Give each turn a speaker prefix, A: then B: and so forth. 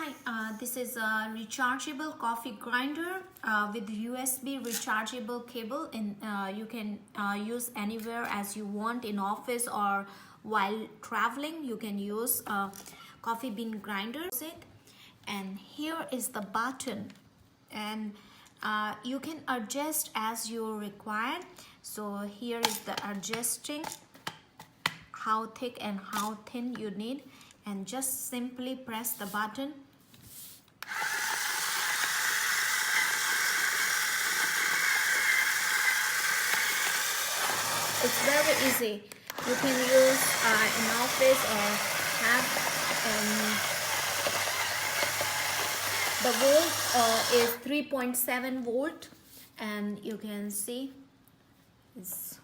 A: Hi, this is a rechargeable coffee grinder with USB rechargeable cable. You can use anywhere as you want, in office or while traveling. You can use a coffee bean grinder. And here is the button, and you can adjust as you require. So here is the adjusting how thick and how thin you need, and just simply press the button. It's very easy. You can use in office or have the volt is 3.7 volt, and you can see it's